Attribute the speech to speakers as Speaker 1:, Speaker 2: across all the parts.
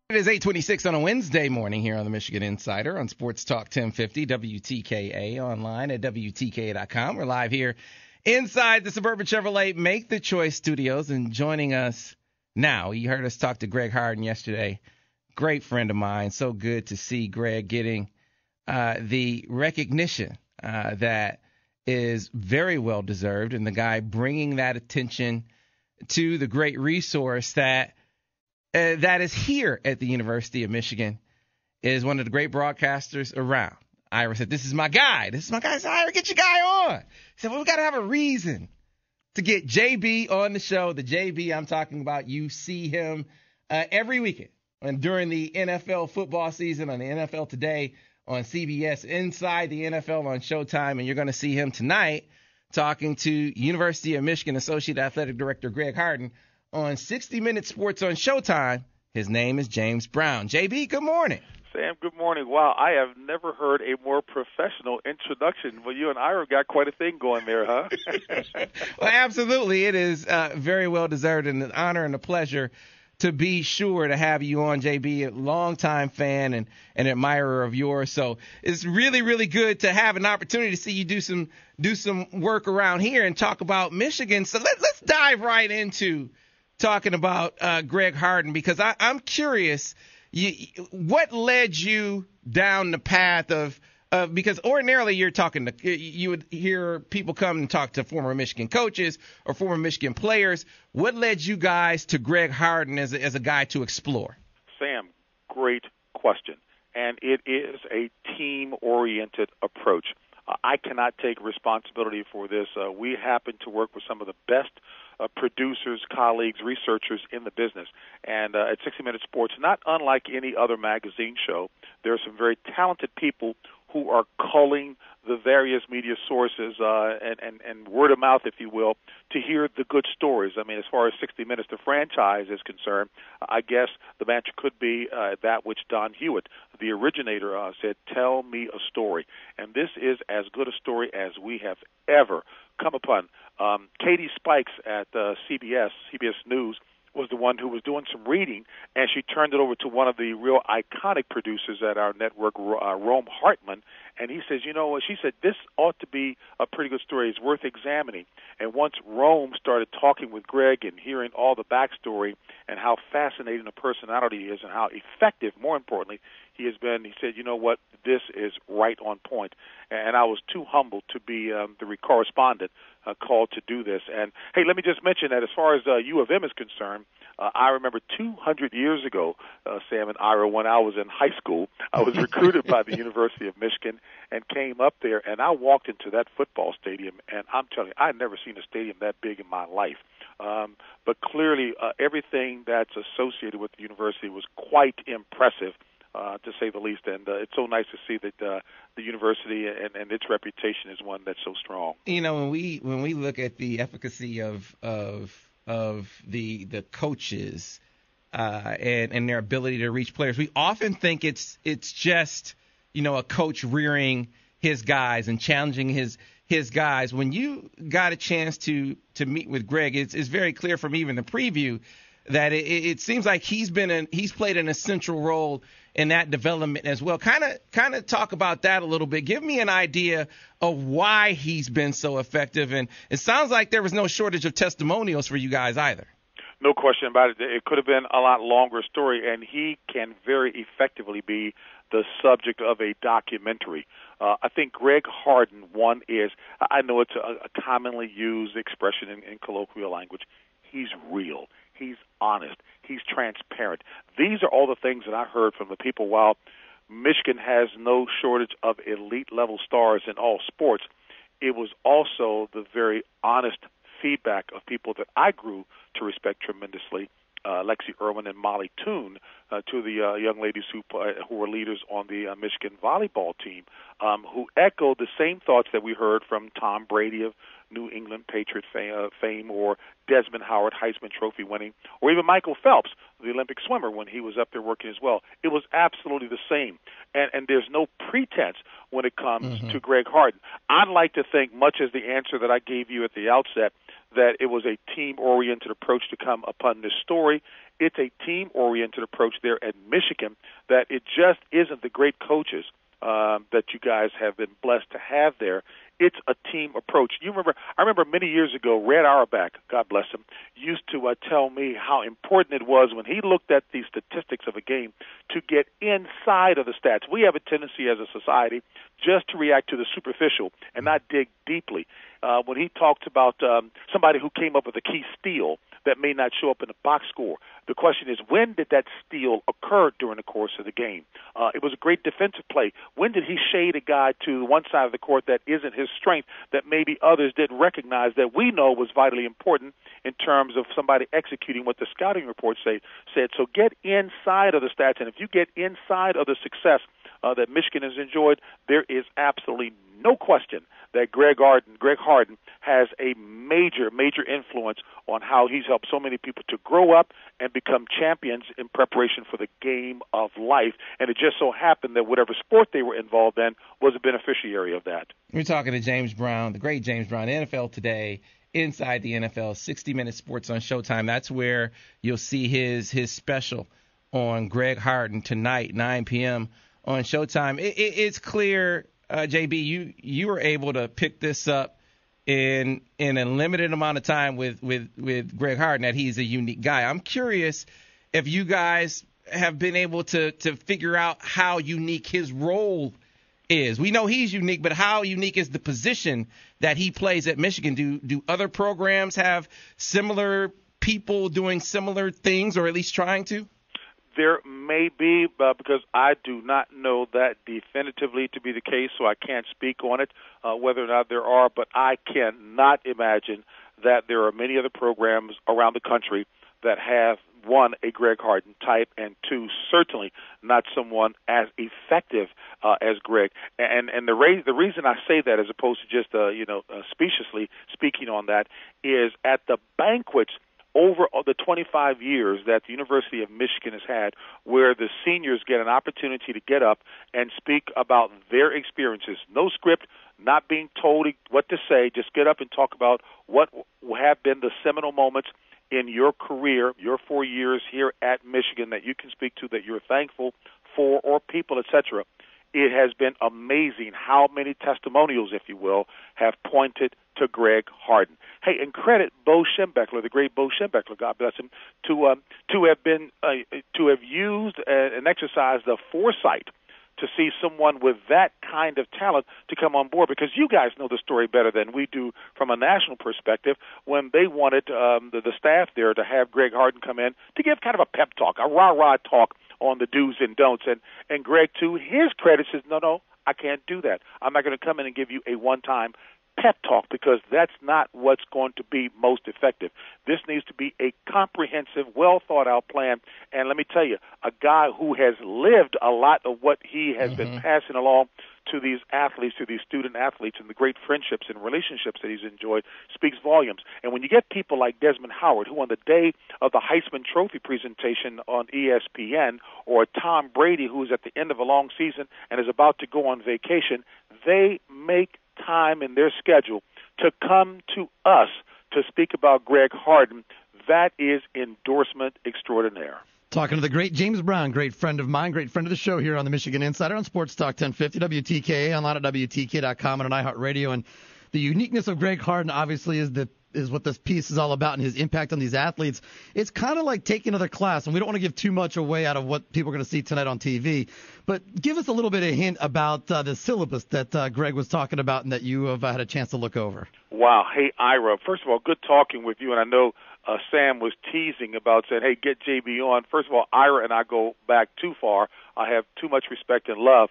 Speaker 1: It is 8:26 on a Wednesday morning here on the Michigan Insider on Sports Talk 1050 WTKA, online at WTKA.com. We're live here inside the Suburban Chevrolet Make the Choice studios, and joining us now, you heard us talk to Greg Harden yesterday. Great friend of mine. So good to see Greg getting the recognition that is very well deserved, and the guy bringing that attention to the great resource that is here at the University of Michigan, is one of the great broadcasters around. Ira said, this is my guy. This is my guy. I said, Ira, get your guy on. He said, well, we got to have a reason to get JB on the show. The JB I'm talking about, you see him every weekend and during the NFL football season on the NFL Today on CBS, inside the NFL on Showtime, and you're going to see him tonight talking to University of Michigan Associate Athletic Director Greg Harden on 60 Minutes Sports on Showtime. His name is James Brown. JB, good morning.
Speaker 2: Sam, good morning. Wow, I have never heard a more professional introduction. Well, you and Ira got quite a thing going there, huh?
Speaker 1: Well, absolutely. It is very well deserved, and an honor and a pleasure to be sure to have you on, JB, a longtime fan and an admirer of yours. So it's really, really good to have an opportunity to see you do some work around here and talk about Michigan. So let's dive right into talking about Greg Harden, because I'm curious, what led you down the path of because ordinarily you would hear people come and talk to former Michigan coaches or former Michigan players. What led you guys to Greg Harden as a guy to explore?
Speaker 2: Sam, great question. And it is a team-oriented approach. I cannot take responsibility for this. We happen to work with some of the best producers, colleagues, researchers in the business. And at 60 Minutes Sports, not unlike any other magazine show, there are some very talented people who are culling the various media sources and word of mouth, if you will, to hear the good stories. I mean, as far as 60 Minutes, the franchise is concerned, I guess the match could be that which Don Hewitt, the originator, said, tell me a story. And this is as good a story as we have ever come upon. Katie Spikes at CBS News, was the one who was doing some reading, and she turned it over to one of the real iconic producers at our network, Rome Hartman, and he says, she said, this ought to be a pretty good story. It's worth examining. And once Rome started talking with Greg and hearing all the backstory and how fascinating a personality he is and how effective, more importantly, he has been, he said, you know what, this is right on point. And I was too humbled to be the correspondent called to do this. And, hey, let me just mention that as far as U of M is concerned, I remember 200 years ago, Sam and Ira, when I was in high school, I was recruited by the University of Michigan and came up there, and I walked into that football stadium, and I'm telling you, I'd never seen a stadium that big in my life. But clearly, everything that's associated with the university was quite impressive, to say the least. And it's so nice to see that the university and its reputation is one that's so strong.
Speaker 1: When we look at the efficacy of the coaches and their ability to reach players, we often think it's just a coach rearing his guys and challenging his guys. When you got a chance to meet with Greg, it's very clear from even the preview that it seems like he's played an essential role in that development as well. Kind of talk about that a little bit. Give me an idea of why he's been so effective. And it sounds like there was no shortage of testimonials for you guys either.
Speaker 2: No question about it. It could have been a lot longer story, and he can very effectively be the subject of a documentary. I think Greg Harden, one is, I know it's a commonly used expression in colloquial language, he's real. He's honest. He's transparent. These are all the things that I heard from the people. While Michigan has no shortage of elite-level stars in all sports, it was also the very honest feedback of people that I grew to respect tremendously, Lexi Irwin and Molly Toon, two of the young ladies who were leaders on the Michigan volleyball team, who echoed the same thoughts that we heard from Tom Brady of New England Patriot fame, or Desmond Howard, Heisman Trophy winning, or even Michael Phelps, the Olympic swimmer, when he was up there working as well. It was absolutely the same. And there's no pretense when it comes to Greg Harden. I'd like to think, much as the answer that I gave you at the outset, that it was a team-oriented approach to come upon this story. It's a team-oriented approach there at Michigan, that it just isn't the great coaches that you guys have been blessed to have there. It's a team approach. I remember many years ago, Red Auerbach, God bless him, used to tell me how important it was when he looked at the statistics of a game to get inside of the stats. We have a tendency as a society just to react to the superficial and not dig deeply. When he talked about somebody who came up with a key steal that may not show up in the box score, the question is, when did that steal occur during the course of the game? It was a great defensive play. When did he shade a guy to one side of the court that isn't his strength, that maybe others didn't recognize, that we know was vitally important in terms of somebody executing what the scouting reports said? So get inside of the stats, and if you get inside of the success that Michigan has enjoyed, there is absolutely no question that Greg Harden has a major, major influence on how he's helped so many people to grow up and become champions in preparation for the game of life. And it just so happened that whatever sport they were involved in was a beneficiary of that.
Speaker 1: We're talking to James Brown, the great James Brown, NFL Today, Inside the NFL, 60-minute sports on Showtime. That's where you'll see his special on Greg Harden tonight, 9 p.m. on Showtime. It's clear, JB, you were able to pick this up in a limited amount of time with Greg Harden, that he's a unique guy. I'm curious if you guys have been able to figure out how unique his role is. We know he's unique, but how unique is the position that he plays at Michigan? Do other programs have similar people doing similar things, or at least trying to?
Speaker 2: There may be, because I do not know that definitively to be the case, so I can't speak on it, whether or not there are, but I cannot imagine that there are many other programs around the country that have, one, a Greg Harden type, and two, certainly not someone as effective as Greg. And the reason I say that, as opposed to just speciously speaking on that, is at the banquets over the 25 years that the University of Michigan has had, where the seniors get an opportunity to get up and speak about their experiences. No script, not being told what to say, just get up and talk about what have been the seminal moments in your career, your 4 years here at Michigan that you can speak to, that you're thankful for, or people, etc. It has been amazing how many testimonials, if you will, have pointed to Greg Harden. Hey, and credit Bo Schembechler, the great Bo Schembechler, God bless him, to have used and exercised the foresight to see someone with that kind of talent to come on board, because you guys know the story better than we do from a national perspective, when they wanted the staff there to have Greg Harden come in to give kind of a pep talk, a rah-rah talk on the do's and don'ts. And Greg, to his credit, says, no, I can't do that. I'm not going to come in and give you a one-time pep talk, because that's not what's going to be most effective. This needs to be a comprehensive, well-thought-out plan. And let me tell you, a guy who has lived a lot of what he has been passing along to these athletes, to these student athletes, and the great friendships and relationships that he's enjoyed speaks volumes. And when you get people like Desmond Howard, who on the day of the Heisman Trophy presentation on ESPN, or Tom Brady, who is at the end of a long season and is about to go on vacation, they make time in their schedule to come to us to speak about Greg Harden. That is endorsement extraordinaire.
Speaker 3: Talking to the great James Brown, great friend of mine, great friend of the show here on the Michigan Insider on Sports Talk 1050, WTKA, online at WTK.com and on iHeartRadio. And the uniqueness of Greg Harden obviously is what this piece is all about, and his impact on these athletes. It's kind of like taking another class, and we don't want to give too much away out of what people are going to see tonight on TV. But give us a little bit of hint about the syllabus that Greg was talking about and that you have had a chance to look over.
Speaker 2: Wow. Hey, Ira, first of all, good talking with you, and I know Sam was teasing about saying, hey, get JB on. First of all, Ira and I go back too far. I have too much respect and love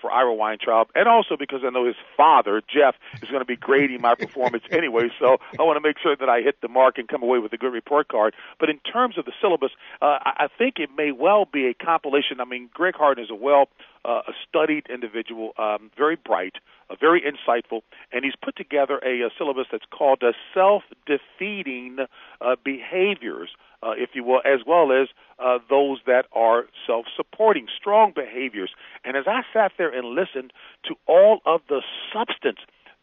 Speaker 2: for Ira Weintraub, and also because I know his father, Jeff, is going to be grading my performance anyway, so I want to make sure that I hit the mark and come away with a good report card. But in terms of the syllabus, I think it may well be a compilation. I mean, Greg Harden is a studied individual, very bright, very insightful, and he's put together a syllabus that's called self-defeating behaviors, if you will, as well as those that are self-supporting, strong behaviors. And as I sat there and listened to all of the substance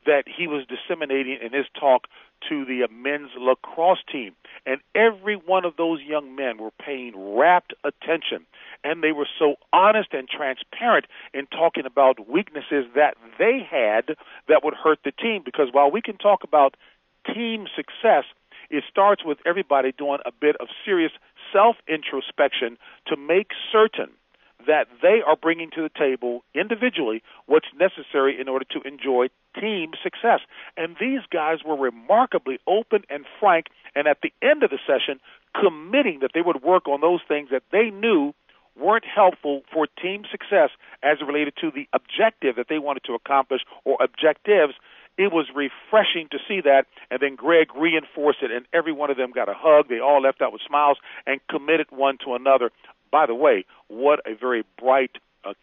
Speaker 2: that he was disseminating in his talk to the men's lacrosse team, and every one of those young men were paying rapt attention, and they were so honest and transparent in talking about weaknesses that they had that would hurt the team. Because while we can talk about team success, it starts with everybody doing a bit of serious self-introspection to make certain that they are bringing to the table individually what's necessary in order to enjoy team success. And these guys were remarkably open and frank, and at the end of the session, committing that they would work on those things that they knew weren't helpful for team success as it related to the objective that they wanted to accomplish or objectives. It was refreshing to see that, and then Greg reinforced it, and every one of them got a hug. They all left out with smiles and committed one to another. By the way, what a very bright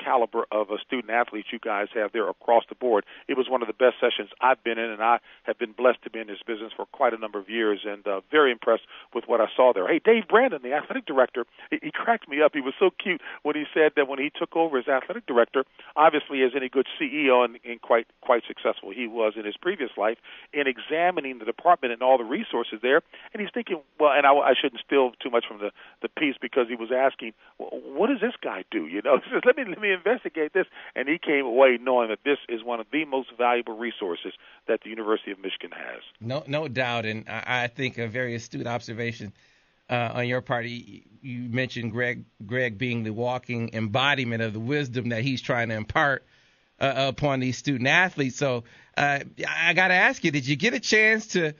Speaker 2: caliber of student-athletes you guys have there across the board. It was one of the best sessions I've been in, and I have been blessed to be in this business for quite a number of years, and very impressed with what I saw there. Hey, Dave Brandon, the athletic director, he cracked me up. He was so cute when he said that when he took over as athletic director, obviously as any good CEO and quite successful he was in his previous life, in examining the department and all the resources there, and he's thinking, well, and I shouldn't steal too much from the piece because he was asking, well, what does this guy do? You know, he says, let me investigate this, and he came away knowing that this is one of the most valuable resources that the University of Michigan has.
Speaker 1: No doubt, and I think a very astute observation on your part. You mentioned Greg being the walking embodiment of the wisdom that he's trying to impart upon these student athletes. So I got to ask you, did you get a chance to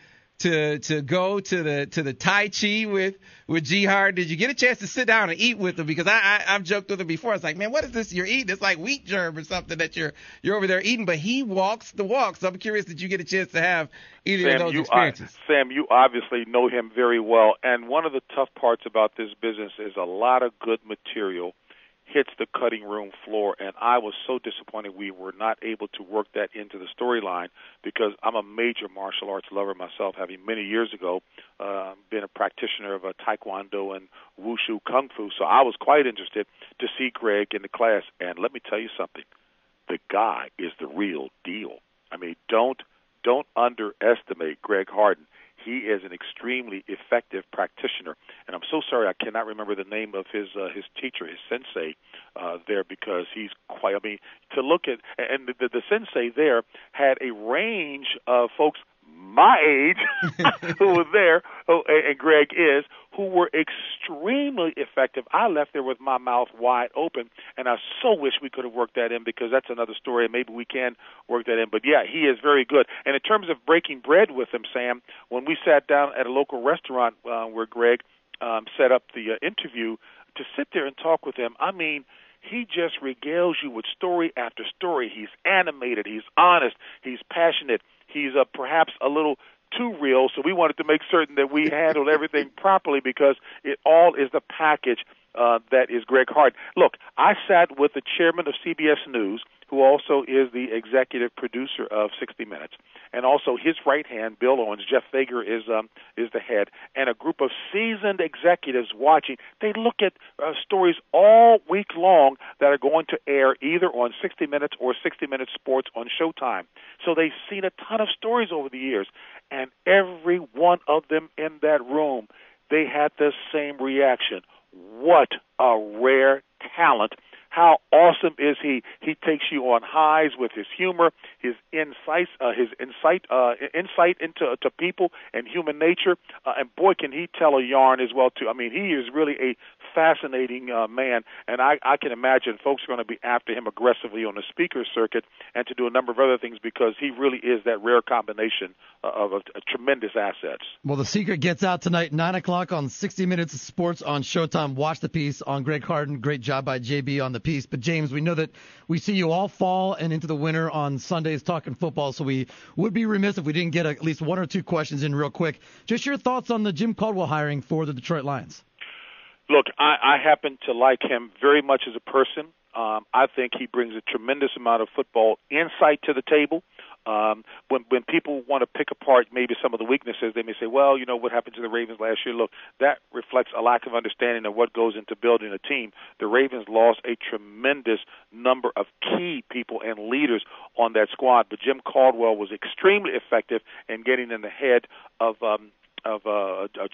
Speaker 1: go to the Tai Chi with G Hard? Did you get a chance to sit down and eat with him? Because I've joked with him before. It's like, man, what is this you're eating? It's like wheat germ or something that you're over there eating. But he walks the walk. So I'm curious, did you get a chance to have either of those experiences?
Speaker 2: Sam, you obviously know him very well. And one of the tough parts about this business is a lot of good material hits the cutting room floor, and I was so disappointed we were not able to work that into the storyline because I'm a major martial arts lover myself, having many years ago been a practitioner of Taekwondo and Wushu Kung Fu, so I was quite interested to see Greg in the class, and let me tell you something, the guy is the real deal. I mean, don't underestimate Greg Harden. He is an extremely effective practitioner, and I'm so sorry I cannot remember the name of his teacher, his sensei there, because he's quite. I mean, to look at and the sensei there had a range of folks my age who were there, and Greg is, who were extremely effective. I left there with my mouth wide open, and I so wish we could have worked that in because that's another story, and maybe we can work that in. But, yeah, he is very good. And in terms of breaking bread with him, Sam, when we sat down at a local restaurant where Greg set up the interview, to sit there and talk with him, I mean, he just regales you with story after story. He's animated. He's honest. He's passionate. He's perhaps a little too real, so we wanted to make certain that we handled everything properly because it all is the package that is Greg Harden. Look, I sat with the chairman of CBS News, who also is the executive producer of 60 Minutes, and also his right hand, Bill Owens. Jeff Fager is the head, and a group of seasoned executives watching. They look at stories all week long that are going to air either on 60 Minutes or 60 Minutes Sports on Showtime. So they've seen a ton of stories over the years, and every one of them in that room, they had the same reaction. What a rare talent. How awesome is he? He takes you on highs with his humor, his insight into people and human nature, and boy, can he tell a yarn as well too. I mean, he is really a fascinating man, and I can imagine folks are going to be after him aggressively on the speaker circuit and to do a number of other things because he really is that rare combination of tremendous assets.
Speaker 3: Well, the secret gets out tonight, 9 o'clock on 60 Minutes of Sports on Showtime. Watch the piece on Greg Harden. Great job by JB on the piece. But, James, we know that we see you all fall and into the winter on Sundays talking football, so we would be remiss if we didn't get at least one or two questions in real quick. Just your thoughts on the Jim Caldwell hiring for the Detroit Lions.
Speaker 2: Look, I happen to like him very much as a person. I think he brings a tremendous amount of football insight to the table. When people want to pick apart maybe some of the weaknesses, they may say, well, you know, what happened to the Ravens last year? Look, that reflects a lack of understanding of what goes into building a team. The Ravens lost a tremendous number of key people and leaders on that squad, but Jim Caldwell was extremely effective in getting in the head of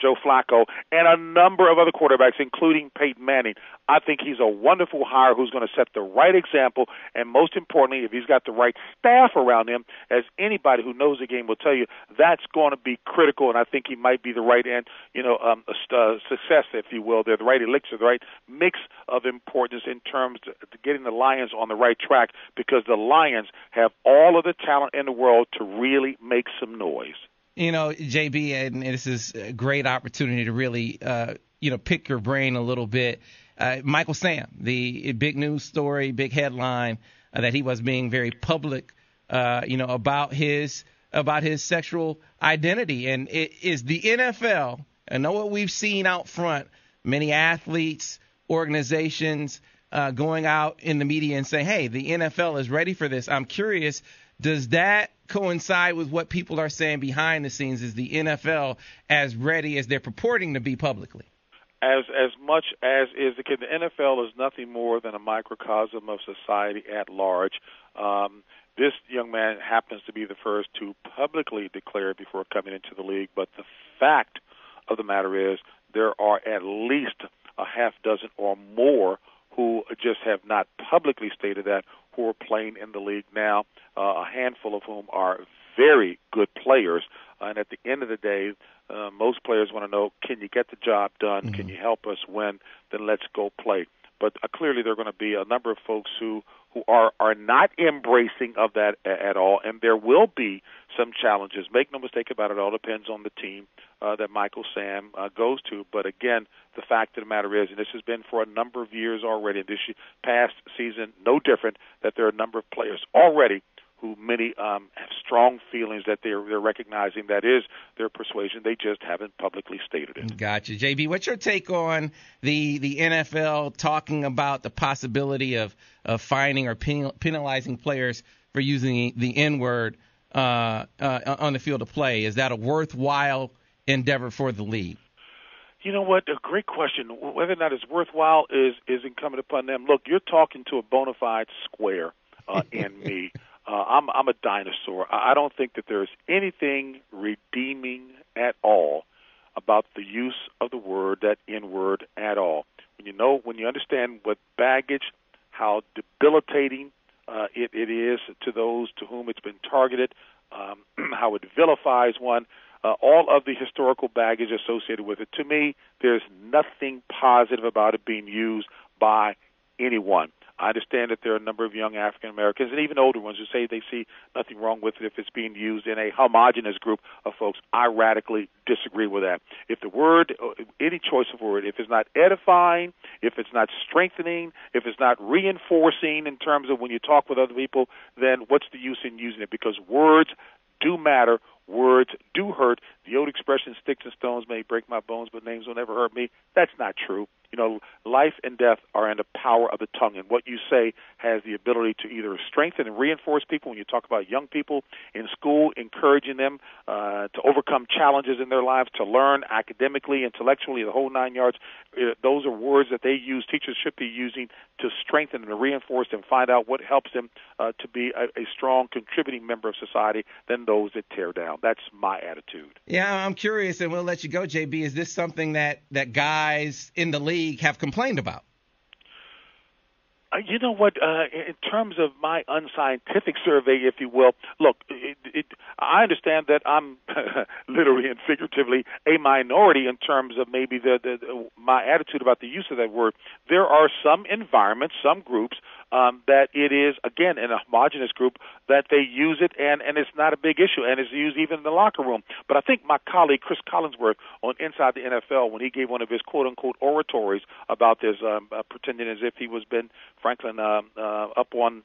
Speaker 2: Joe Flacco and a number of other quarterbacks, including Peyton Manning. I think he's a wonderful hire who's going to set the right example, and most importantly, if he's got the right staff around him, as anybody who knows the game will tell you, that's going to be critical, and I think he might be the right success, if you will. They're the right elixir, the right mix of importance in terms of getting the Lions on the right track, because the Lions have all of the talent in the world to really make some noise.
Speaker 1: You know, JB, and this is a great opportunity to really, pick your brain a little bit. Michael Sam, the big news story, big headline that he was being very public, about his sexual identity. And it is the NFL. I know what we've seen out front, many athletes, organizations going out in the media and saying, hey, the NFL is ready for this. I'm curious, does that coincide with what people are saying behind the scenes? Is the NFL as ready as they're purporting to be publicly?
Speaker 2: As much as is the NFL is nothing more than a microcosm of society at large. This young man happens to be the first to publicly declare before coming into the league, but the fact of the matter is there are at least a half dozen or more who just have not publicly stated that, who are playing in the league now, a handful of whom are very good players. And at the end of the day, most players want to know, can you get the job done? Mm-hmm. Can you help us win? Then let's go play. But clearly there are going to be a number of folks who are not embracing of that at all, and there will be some challenges. Make no mistake about it, all depends on the team that Michael Sam goes to. But again, the fact of the matter is, and this has been for a number of years already, and this past season no different, that there are a number of players already who many have strong feelings that they're recognizing that is their persuasion. They just haven't publicly stated it.
Speaker 1: Gotcha. JB, what's your take on the NFL talking about the possibility of fining or penalizing players for using the N-word on the field of play? Is that a worthwhile endeavor for the league?
Speaker 2: You know what? A great question. Whether or not it's worthwhile is incumbent upon them. Look, you're talking to a bona fide square in me. I'm a dinosaur. I don't think that there's anything redeeming at all about the use of the word, that N-word, at all. When you understand what baggage, how debilitating it is to those to whom it's been targeted, how it vilifies one, all of the historical baggage associated with it. To me, there's nothing positive about it being used by anyone. I understand that there are a number of young African Americans and even older ones who say they see nothing wrong with it if it's being used in a homogenous group of folks. I radically disagree with that. If the word, any choice of word, if it's not edifying, if it's not strengthening, if it's not reinforcing in terms of when you talk with other people, then what's the use in using it? Because words do matter. Words do hurt. The old expression, sticks and stones may break my bones, but names will never hurt me. That's not true. Life and death are in the power of the tongue, and what you say has the ability to either strengthen and reinforce people. When you talk about young people in school, encouraging them to overcome challenges in their lives, to learn academically, intellectually, the whole 9 yards, those are words that they use, teachers should be using to strengthen and to reinforce and find out what helps them to be a strong contributing member of society than those that tear down. That's my attitude.
Speaker 1: Yeah, I'm curious, and we'll let you go, JB. Is this something that guys in the league have complained about?
Speaker 2: You know what? In terms of my unscientific survey, if you will, look, I understand that I'm literally and figuratively a minority in terms of maybe my attitude about the use of that word. There are some environments, some groups that it is, again, in a homogenous group, that they use it, and it's not a big issue, and it's used even in the locker room. But I think my colleague Chris Collinsworth on Inside the NFL, when he gave one of his quote-unquote oratories about this, pretending as if he was Ben Franklin up on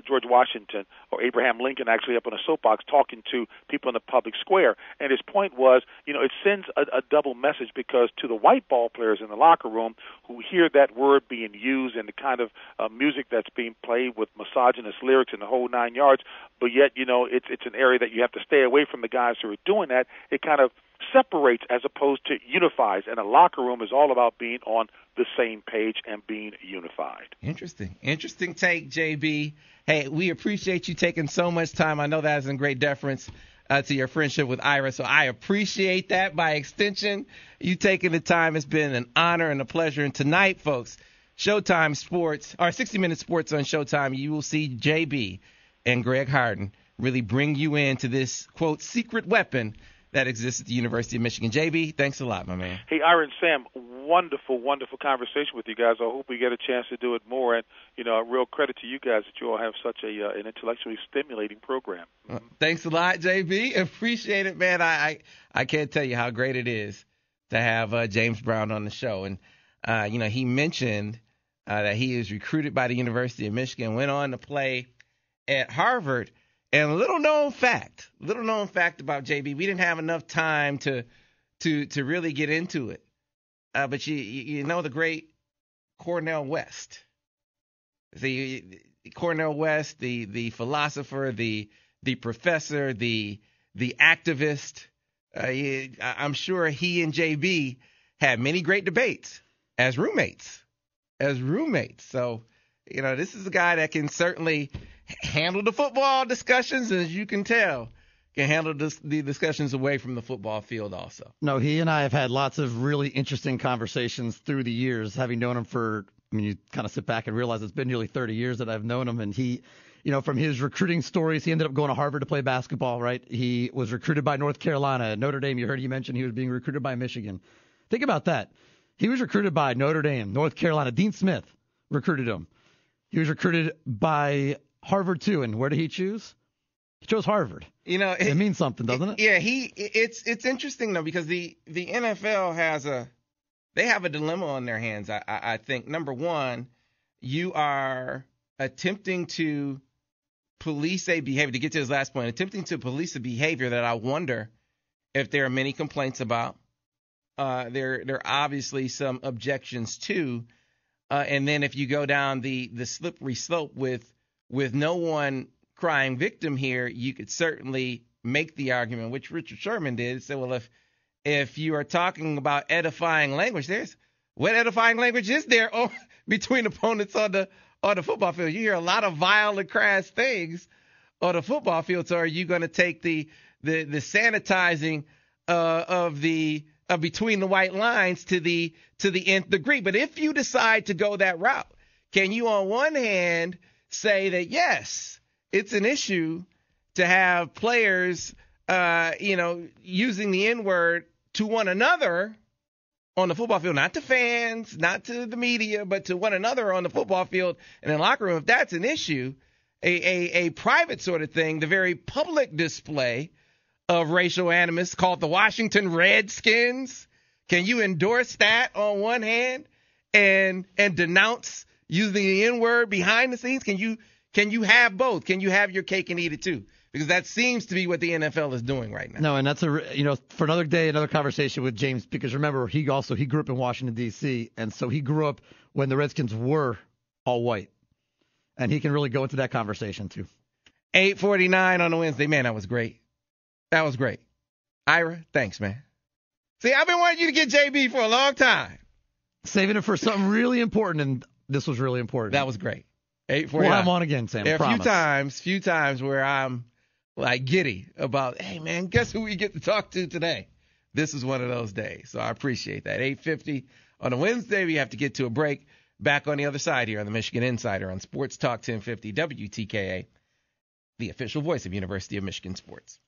Speaker 2: George Washington or Abraham Lincoln actually up on a soapbox talking to people in the public square. And his point was, it sends a double message, because to the white ball players in the locker room who hear that word being used and the kind of music that's being played with misogynist lyrics and the whole 9 yards, but yet, it's an area that you have to stay away from the guys who are doing that, it kind of separates as opposed to unifies. And a locker room is all about being on the same page and being unified.
Speaker 1: Interesting take, JB. Hey, we appreciate you taking so much time. I know that is in great deference to your friendship with Ira, so I appreciate that. By extension, you taking the time. It's been an honor and a pleasure. And tonight, folks, Showtime Sports, or 60 Minute Sports on Showtime, you will see JB and Greg Harden really bring you into this, quote, secret weapon that exists at the University of Michigan. JB, thanks a lot, my man.
Speaker 2: Hey, Ira and Sam, wonderful, wonderful conversation with you guys. I hope we get a chance to do it more. And, a real credit to you guys that you all have such an intellectually stimulating program.
Speaker 1: Thanks a lot, JB. Appreciate it, man. I can't tell you how great it is to have James Brown on the show. And, he mentioned that he is recruited by the University of Michigan, went on to play at Harvard. And a little known fact about JB, we didn't have enough time to really get into it. But you know the great Cornel West. Cornel West, the philosopher, the professor, the activist. I'm sure he and JB had many great debates as roommates. So, this is a guy that can certainly handle the football discussions, as you can tell, can handle the discussions away from the football field also. No,
Speaker 3: he and I have had lots of really interesting conversations through the years, having known him you kind of sit back and realize it's been nearly 30 years that I've known him. And he, from his recruiting stories, he ended up going to Harvard to play basketball, right? He was recruited by North Carolina. Notre Dame, you heard you mention he was being recruited by Michigan. Think about that. He was recruited by Notre Dame, North Carolina. Dean Smith recruited him. He was recruited by Harvard too, and where did he choose? He chose Harvard. It means something, doesn't it?
Speaker 1: Yeah, it's interesting though, because the NFL has a dilemma on their hands. I think number one, you are attempting to police a behavior. To get to his last point, attempting to police a behavior that I wonder if there are many complaints about. There are obviously some objections to, and then if you go down the slippery slope with no one crying victim here, you could certainly make the argument, which Richard Sherman did, say, well, if you are talking about edifying language, what edifying language is there between opponents on the football field? You hear a lot of vile and crass things on the football field. So are you going to take the sanitizing of between the white lines to the nth degree? But if you decide to go that route, can you on one hand say that, yes, it's an issue to have players, using the N-word to one another on the football field, not to fans, not to the media, but to one another on the football field and in the locker room? If that's an issue, a private sort of thing, the very public display of racial animus called the Washington Redskins, can you endorse that on one hand and denounce using the N-word behind the scenes? Can you have both? Can you have your cake and eat it too? Because that seems to be what the NFL is doing right now.
Speaker 3: No, and that's for another day, another conversation with James, because remember, he grew up in Washington, D.C., and so he grew up when the Redskins were all white. And he can really go into that conversation too.
Speaker 1: 8:49 on a Wednesday. Man, that was great. That was great. Ira, thanks, man. See, I've been wanting you to get JB for a long time.
Speaker 3: Saving it for something really important, and this was really important.
Speaker 1: That was great. 8:49.
Speaker 3: We'll have him on again, Sam.
Speaker 1: There are a few times where I'm like giddy about, hey, man, guess who we get to talk to today? This is one of those days, so I appreciate that. 8:50 on a Wednesday. We have to get to a break. Back on the other side here on the Michigan Insider on Sports Talk 1050 WTKA, the official voice of University of Michigan sports.